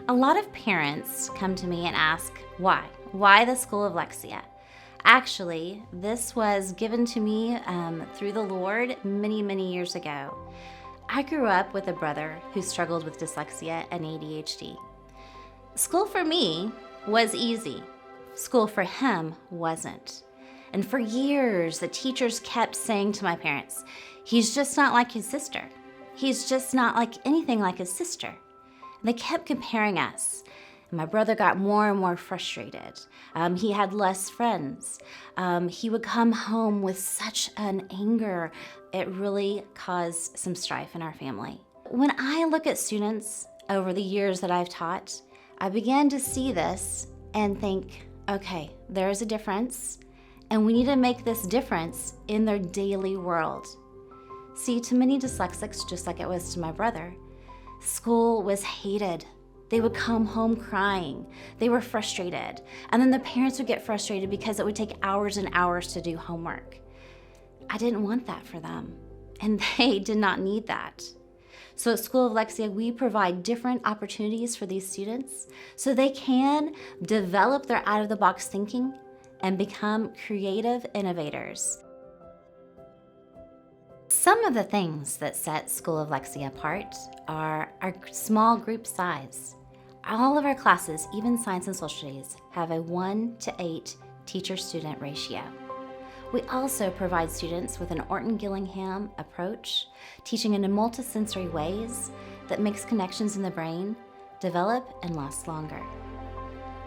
A lot of parents come to me and ask, why? Why the School of Lexia? Actually, this was given to me through the Lord many, many years ago. I grew up with a brother who struggled with dyslexia and ADHD. School for me was easy. School for him wasn't. And for years, the teachers kept saying to my parents, he's just not like his sister. He's just not like anything like his sister. And they kept comparing us. And my brother got more and more frustrated. He had less friends. He would come home with such an anger. It really caused some strife in our family. When I look at students over the years that I've taught, I began to see this and think, okay, there is a difference, and we need to make this difference in their daily world. See, to many dyslexics, just like it was to my brother, school was hated. They would come home crying. They were frustrated. And then the parents would get frustrated because it would take hours and hours to do homework. I didn't want that for them, and they did not need that. So at School of Lexia, we provide different opportunities for these students so they can develop their out-of-the-box thinking and become creative innovators. Some of the things that set School of Lexia apart are our small group size. All of our classes, even science and social studies, have a 1-to-8 teacher-student ratio. We also provide students with an Orton-Gillingham approach, teaching in multisensory ways that makes connections in the brain develop and last longer.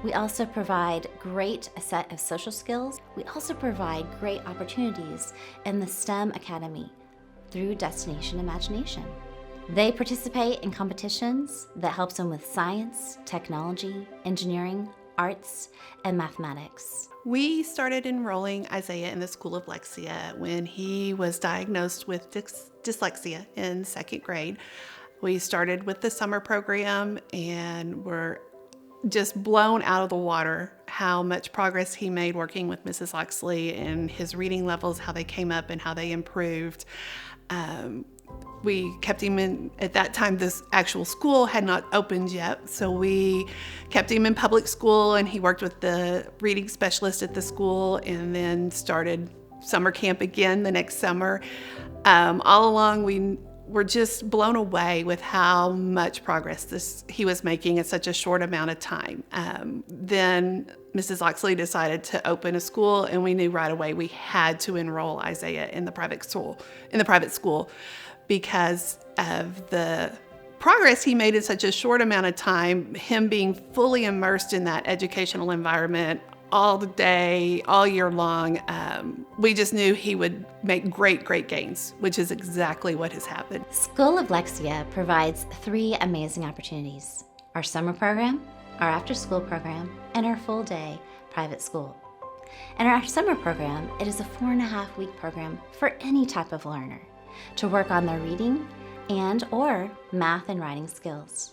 We also provide a set of social skills. We also provide great opportunities in the STEM Academy through Destination Imagination. They participate in competitions that helps them with science, technology, engineering, arts, and mathematics. We started enrolling Isaiah in the School of Lexia when he was diagnosed with dyslexia in 2nd grade. We started with the summer program and were just blown out of the water how much progress he made working with Mrs. Oxley and his reading levels, how they came up and how they improved. We kept him in, at that time, this actual school had not opened yet, so we kept him in public school, and he worked with the reading specialist at the school and then started summer camp again the next summer. All along, we were just blown away with how much progress he was making in such a short amount of time. Then Mrs. Oxley decided to open a school, and we knew right away we had to enroll Isaiah in the private school, because of the progress he made in such a short amount of time, him being fully immersed in that educational environment all the day, all year long. We just knew he would make great gains, which is exactly what has happened. School of Lexia provides 3 amazing opportunities: our summer program, our after-school program, and our full-day private school. In our summer program, it is a 4.5-week program for any type of learner to work on their reading and/or math and writing skills.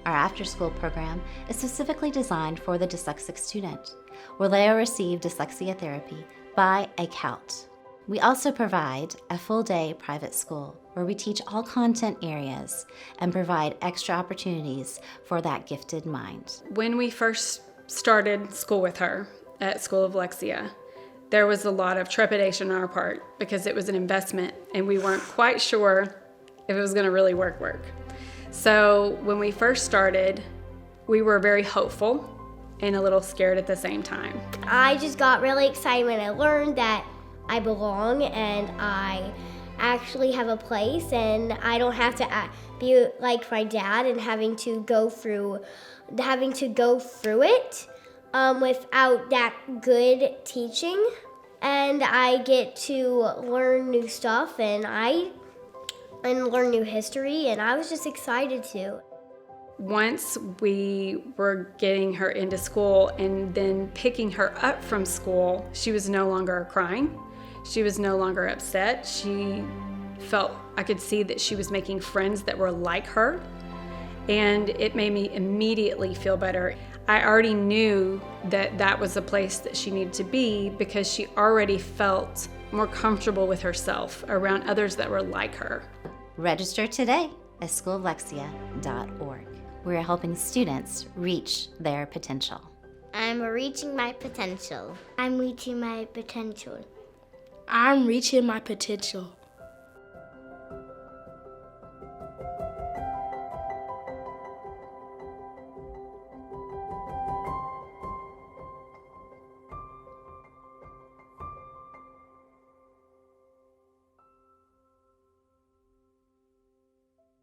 Our after-school program is specifically designed for the dyslexic student, where they will receive dyslexia therapy by a COUT. We also provide a full-day private school where we teach all content areas and provide extra opportunities for that gifted mind. When we first started school with her at School of Lexia, there was a lot of trepidation on our part because it was an investment and we weren't quite sure if it was going to really work. So when we first started, we were very hopeful and a little scared at the same time. I just got really excited when I learned that I belong and I actually have a place and I don't have to be like my dad and having to go through it without that good teaching. And I get to learn new stuff and learn new history, and I was just excited to. Once we were getting her into school and then picking her up from school, she was no longer crying. She was no longer upset. I could see that she was making friends that were like her, and it made me immediately feel better. I already knew that that was the place that she needed to be because she already felt more comfortable with herself around others that were like her. Register today at schooloflexia.org. We're helping students reach their potential. I'm reaching my potential. I'm reaching my potential. I'm reaching my potential.